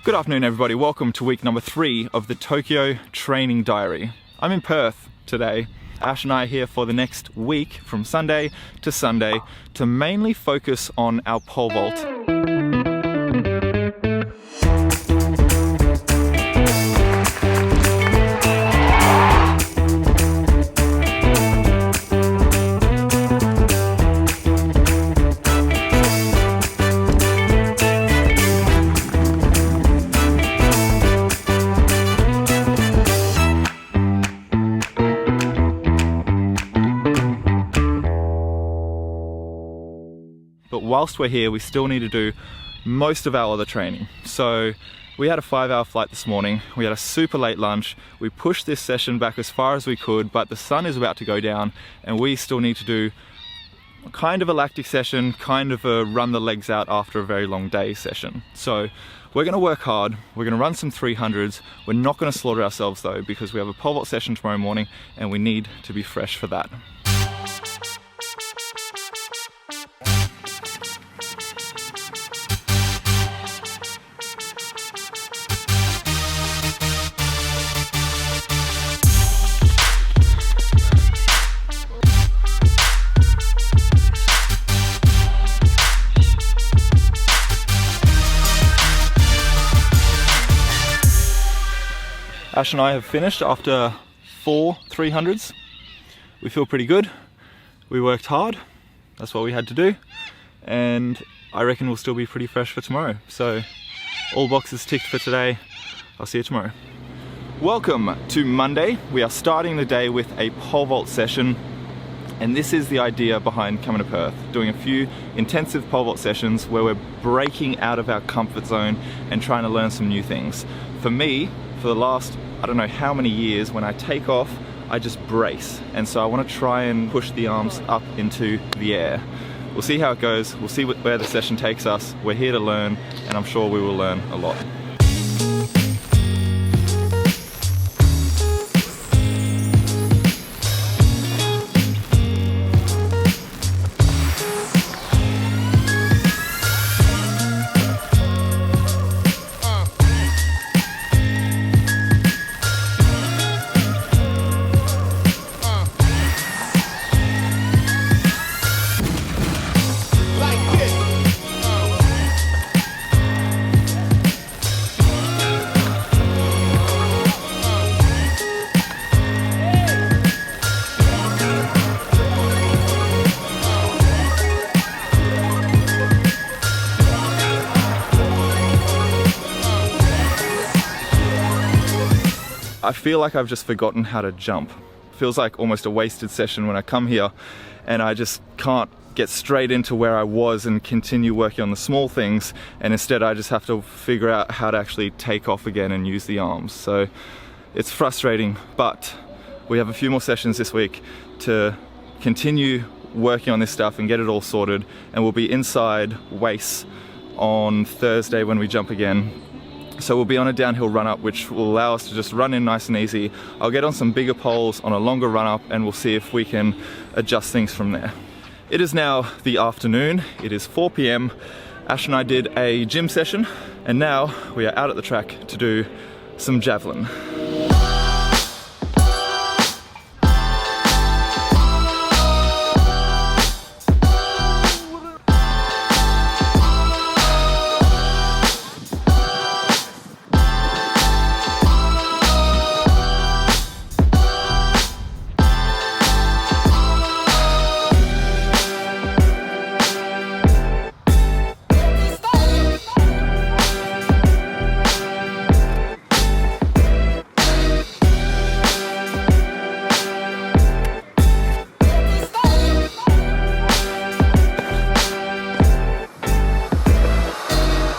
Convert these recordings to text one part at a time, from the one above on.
Good afternoon everybody, welcome to week number 3 of the Tokyo Training Diary. I'm in Perth today. Ash and I are here for the next week from Sunday to mainly focus on our pole vault. But whilst we're here, we still need to do most of our other training. So we had a 5-hour flight this morning. We had a super late lunch. We pushed this session back as far as we could, but the sun is about to go down and we still need to do kind of a lactic session, kind of a run the legs out after a very long day session. So we're gonna work hard. We're gonna run some 300s. We're not gonna slaughter ourselves though, because we have a pole vault session tomorrow morning and we need to be fresh for that. Ash and I have finished after 4 300s. We feel pretty good. We worked hard. That's what we had to do. And I reckon we'll still be pretty fresh for tomorrow. So all boxes ticked for today. I'll see you tomorrow. Welcome to Monday. We are starting the day with a pole vault session. And this is the idea behind coming to Perth, doing a few intensive pole vault sessions where we're breaking out of our comfort zone and trying to learn some new things. For me, for the last, I don't know how many years, when I take off, I just brace. And so I want to try and push the arms up into the air. We'll see how it goes. We'll see where the session takes us. We're here to learn, and I'm sure we will learn a lot. I feel like I've just forgotten how to jump. Feels like almost a wasted session when I come here and I just can't get straight into where I was and continue working on the small things, and instead I just have to figure out how to actually take off again and use the arms. So it's frustrating, but we have a few more sessions this week to continue working on this stuff and get it all sorted, and we'll be inside weights on Thursday when we jump again. So we'll be on a downhill run up, which will allow us to just run in nice and easy. I'll get on some bigger poles on a longer run up and we'll see if we can adjust things from there. It is now the afternoon. It is 4 p.m. Ash and I did a gym session and now we are out at the track to do some javelin.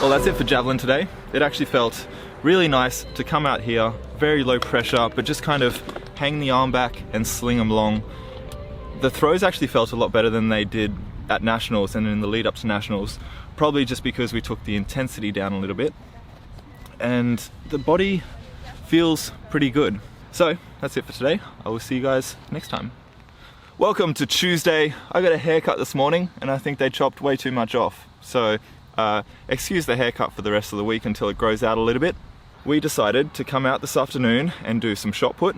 Well, that's it for Javelin today. It actually felt really nice to come out here, very low pressure, but just kind of hang the arm back and sling them along. The throws actually felt a lot better than they did at Nationals and in the lead up to Nationals, probably just because we took the intensity down a little bit. And the body feels pretty good. So that's it for today. I will see you guys next time. Welcome to Tuesday. I got a haircut this morning and I think they chopped way too much off. So excuse the haircut for the rest of the week until it grows out a little bit. We decided to come out this afternoon and do some shot put,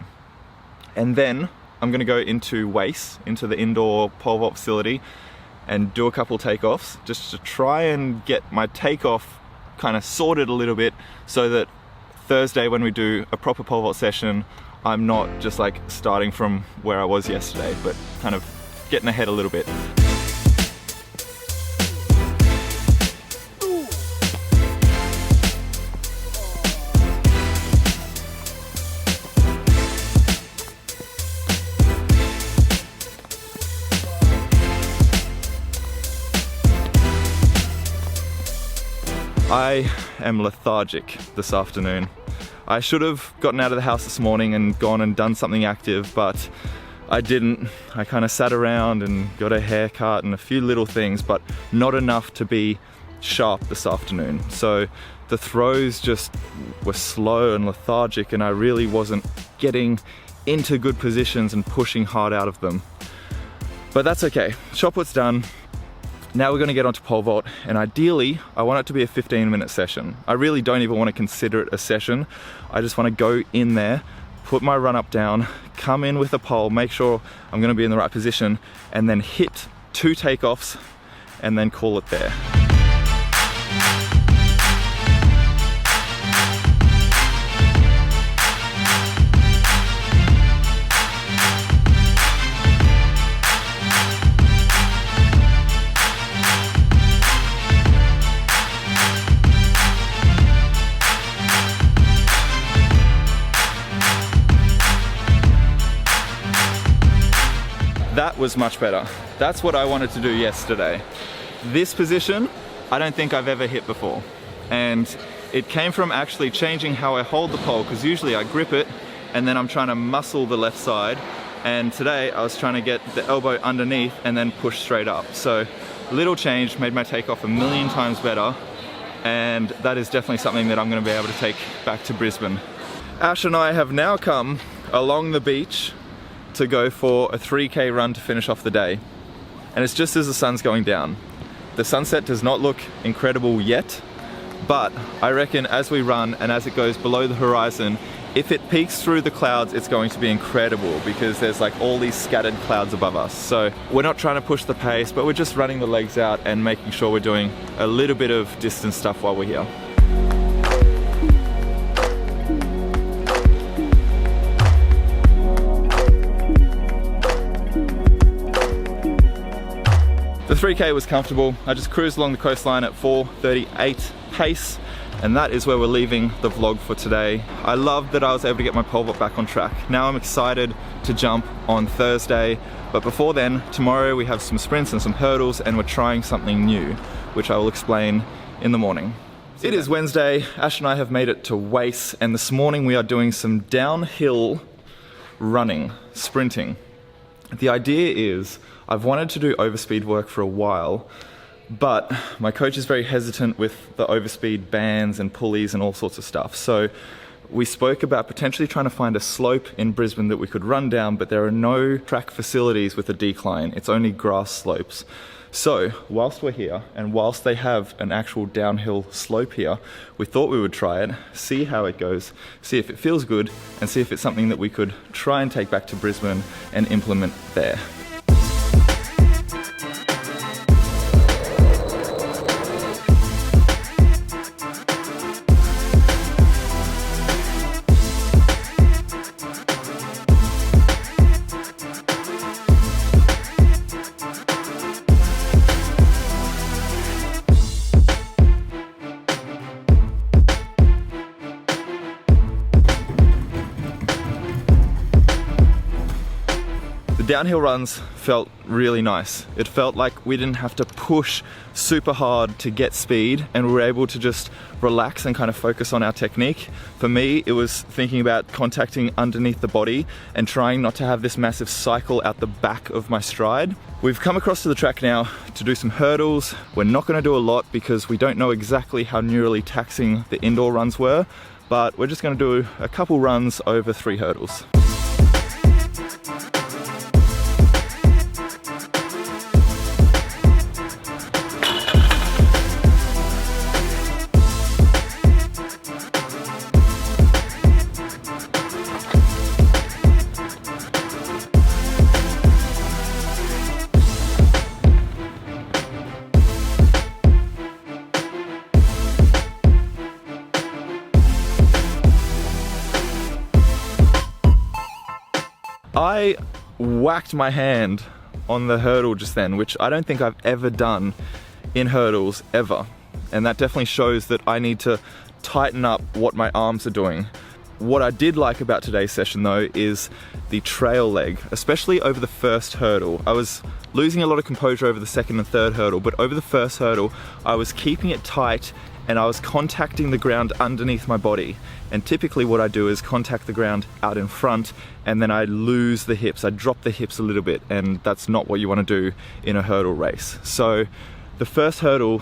and then I'm going to go into WACE, into the indoor pole vault facility, and do a couple takeoffs just to try and get my takeoff kind of sorted a little bit, so that Thursday when we do a proper pole vault session, I'm not just like starting from where I was yesterday, but kind of getting ahead a little bit. I am lethargic this afternoon. I should have gotten out of the house this morning and gone and done something active, but I didn't. I kind of sat around and got a haircut and a few little things, but not enough to be sharp this afternoon. So the throws just were slow and lethargic, and I really wasn't getting into good positions and pushing hard out of them. But that's okay. Shot put's done. Now we're going to get onto pole vault, and ideally I want it to be a 15-minute session. I really don't even want to consider it a session. I just want to go in there, put my run up down, come in with a pole, make sure I'm going to be in the right position, and then hit 2 takeoffs and then call it there. That was much better. That's what I wanted to do yesterday. This position, I don't think I've ever hit before. And it came from actually changing how I hold the pole, because usually I grip it and then I'm trying to muscle the left side. And today I was trying to get the elbow underneath and then push straight up. So little change made my takeoff a million times better. And that is definitely something that I'm going to be able to take back to Brisbane. Ash and I have now come along the beach to go for a 3K run to finish off the day. And it's just as the sun's going down. The sunset does not look incredible yet, but I reckon as we run and as it goes below the horizon, if it peeks through the clouds, it's going to be incredible, because there's like all these scattered clouds above us. So we're not trying to push the pace, but we're just running the legs out and making sure we're doing a little bit of distance stuff while we're here. The 3K was comfortable. I just cruised along the coastline at 4:38 pace, and that is where we're leaving the vlog for today. I love that I was able to get my pole vault back on track. Now I'm excited to jump on Thursday, but before then, tomorrow we have some sprints and some hurdles, and we're trying something new, which I will explain in the morning. It is Wednesday. Ash and I have made it to WACE, and this morning we are doing some downhill running, sprinting. The idea is, I've wanted to do overspeed work for a while, but my coach is very hesitant with the overspeed bands and pulleys and all sorts of stuff. So we spoke about potentially trying to find a slope in Brisbane that we could run down, but there are no track facilities with a decline. It's only grass slopes. So whilst we're here, and whilst they have an actual downhill slope here, we thought we would try it, see how it goes, see if it feels good, and see if it's something that we could try and take back to Brisbane and implement there. The downhill runs felt really nice. It felt like we didn't have to push super hard to get speed, and we were able to just relax and kind of focus on our technique. For me, it was thinking about contacting underneath the body and trying not to have this massive cycle out the back of my stride. We've come across to the track now to do some hurdles. We're not going to do a lot because we don't know exactly how neurally taxing the indoor runs were, but we're just going to do a couple runs over 3 hurdles. I whacked my hand on the hurdle just then, which I don't think I've ever done in hurdles ever. And that definitely shows that I need to tighten up what my arms are doing. What I did like about today's session though is the trail leg, especially over the first hurdle. I was losing a lot of composure over the second and third hurdle, but over the first hurdle, I was keeping it tight and I was contacting the ground underneath my body. And typically what I do is contact the ground out in front and then I lose the hips. I drop the hips a little bit, and that's not what you want to do in a hurdle race. So the first hurdle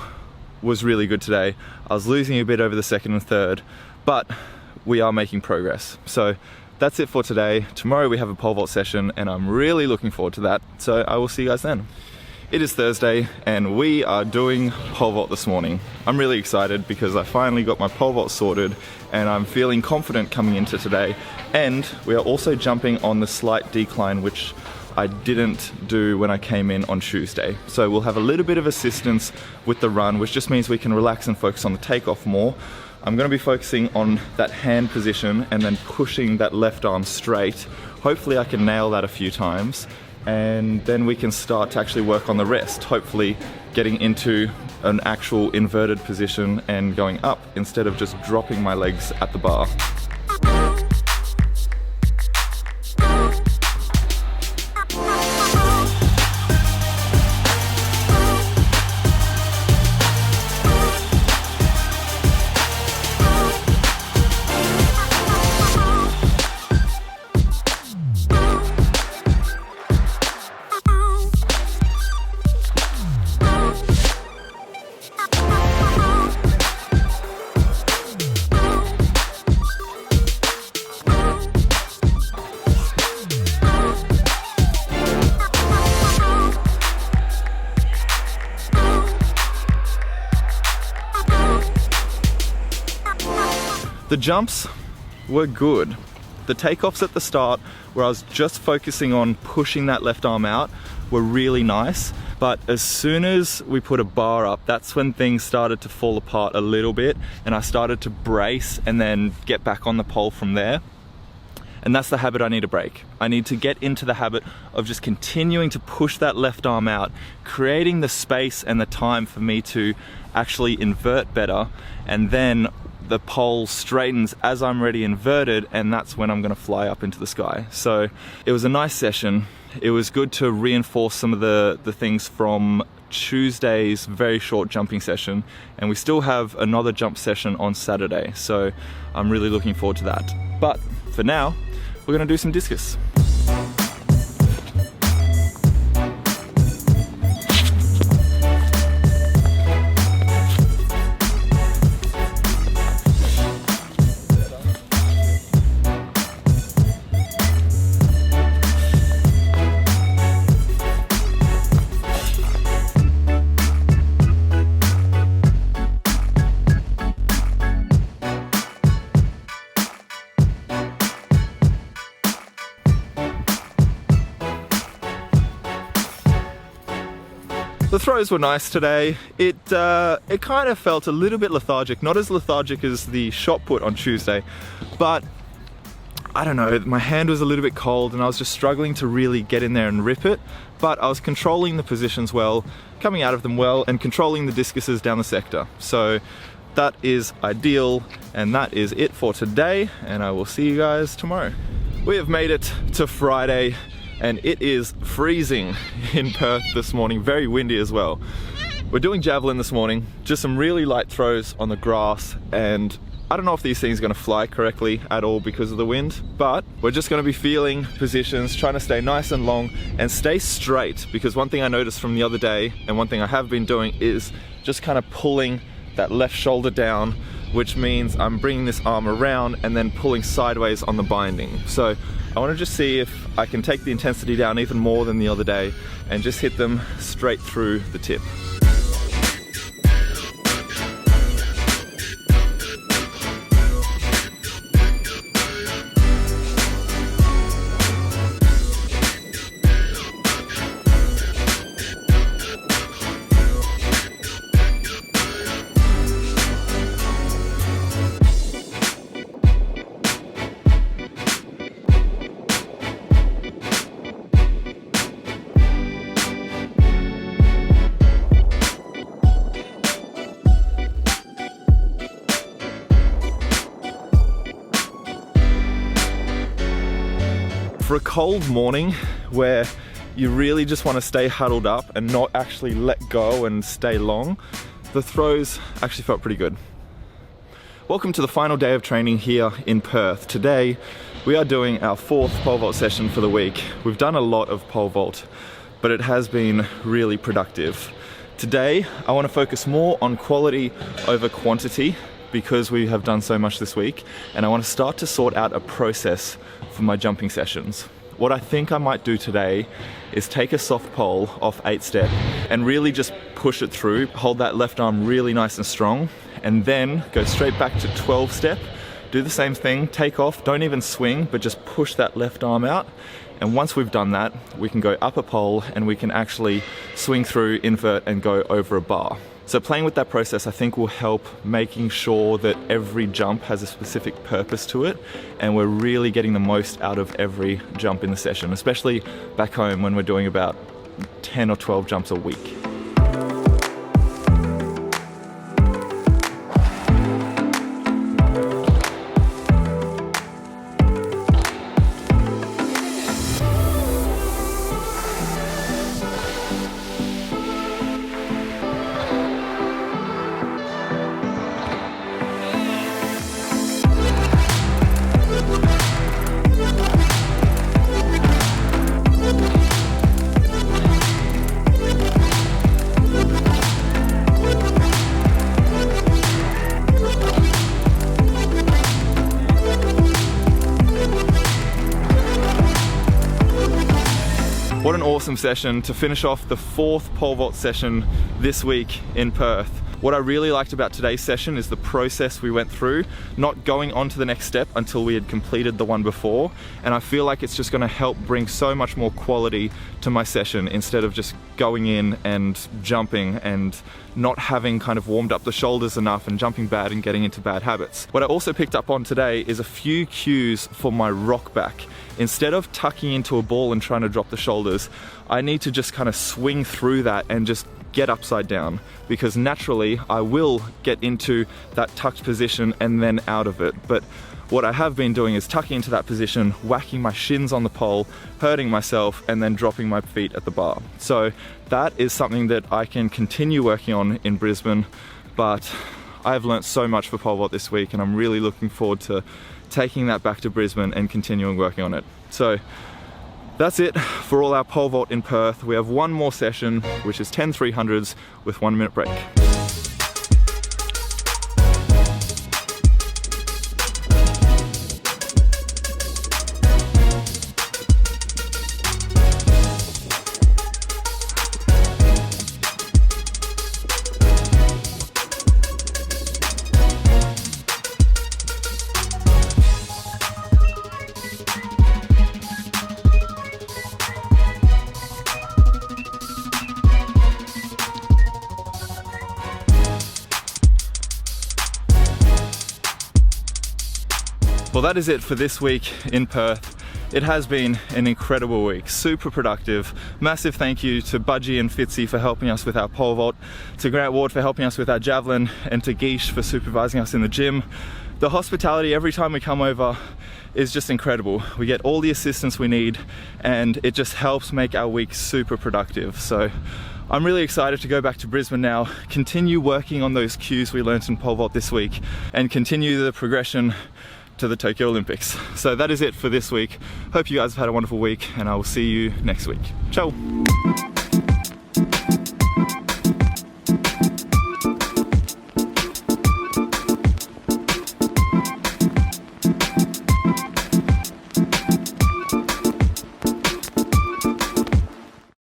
was really good today. I was losing a bit over the second and third, but we are making progress. So that's it for today. Tomorrow we have a pole vault session and I'm really looking forward to that. So I will see you guys then. It is Thursday and we are doing pole vault this morning. I'm really excited because I finally got my pole vault sorted and I'm feeling confident coming into today. And we are also jumping on the slight decline, which I didn't do when I came in on Tuesday. So we'll have a little bit of assistance with the run, which just means we can relax and focus on the takeoff more. I'm going to be focusing on that hand position and then pushing that left arm straight. Hopefully I can nail that a few times and then we can start to actually work on the rest, hopefully getting into an actual inverted position and going up instead of just dropping my legs at the bar. The jumps were good. The takeoffs at the start, where I was just focusing on pushing that left arm out, were really nice. But as soon as we put a bar up, that's when things started to fall apart a little bit and I started to brace and then get back on the pole from there. And that's the habit I need to break. I need to get into the habit of just continuing to push that left arm out, creating the space and the time for me to actually invert better, and then the pole straightens as I'm ready inverted, and that's when I'm gonna fly up into the sky. So it was a nice session. It was good to reinforce some of the things from Tuesday's very short jumping session, and we still have another jump session on Saturday. So I'm really looking forward to that. But for now, we're gonna do some discus. The throws were nice today. It kind of felt a little bit lethargic, not as lethargic as the shot put on Tuesday, but I don't know, my hand was a little bit cold and I was just struggling to really get in there and rip it, but I was controlling the positions well, coming out of them well, and controlling the discuses down the sector. So that is ideal, and that is it for today, and I will see you guys tomorrow. We have made it to Friday, and it is freezing in Perth this morning, very windy as well. We're doing Javelin this morning, just some really light throws on the grass, and I don't know if these things are gonna fly correctly at all because of the wind, but we're just gonna be feeling positions, trying to stay nice and long and stay straight, because one thing I noticed from the other day, and one thing I have been doing, is just kind of pulling that left shoulder down, which means I'm bringing this arm around and then pulling sideways on the binding. So I want to just see if I can take the intensity down even more than the other day and just hit them straight through the tip. For a cold morning where you really just want to stay huddled up and not actually let go and stay long, the throws actually felt pretty good. Welcome to the final day of training here in Perth. Today we are doing our 4th pole vault session for the week. We've done a lot of pole vault, but it has been really productive. Today I want to focus more on quality over quantity because we have done so much this week, and I want to start to sort out a process for my jumping sessions. What I think I might do today is take a soft pole off 8 step and really just push it through, hold that left arm really nice and strong, and then go straight back to 12 step, do the same thing, take off, don't even swing, but just push that left arm out. And once we've done that, we can go up a pole and we can actually swing through, invert, and go over a bar. So playing with that process, I think, will help making sure that every jump has a specific purpose to it, and we're really getting the most out of every jump in the session, especially back home when we're doing about 10 or 12 jumps a week. What an awesome session to finish off the 4th pole vault session this week in Perth. What I really liked about today's session is the process we went through, not going on to the next step until we had completed the one before, and I feel like it's just going to help bring so much more quality to my session instead of just going in and jumping and not having kind of warmed up the shoulders enough and jumping bad and getting into bad habits. What I also picked up on today is a few cues for my rock back. Instead of tucking into a ball and trying to drop the shoulders, I need to just kind of swing through that and just get upside down, because naturally I will get into that tucked position and then out of it. But what I have been doing is tucking into that position, whacking my shins on the pole, hurting myself, and then dropping my feet at the bar. So that is something that I can continue working on in Brisbane, but I've learnt so much for pole vault this week, and I'm really looking forward to taking that back to Brisbane and continuing working on it. So that's it for all our pole vault in Perth. We have one more session, which is 10 300s with 1 minute break. Well, that is it for this week in Perth. It has been an incredible week, super productive. Massive thank you to Budgie and Fitzy for helping us with our pole vault, to Grant Ward for helping us with our javelin, and to Guiche for supervising us in the gym. The hospitality every time we come over is just incredible. We get all the assistance we need, and it just helps make our week super productive. So I'm really excited to go back to Brisbane now, continue working on those cues we learnt in pole vault this week, and continue the progression to the Tokyo Olympics. So that is it for this week. Hope you guys have had a wonderful week, and I will see you next week. Ciao.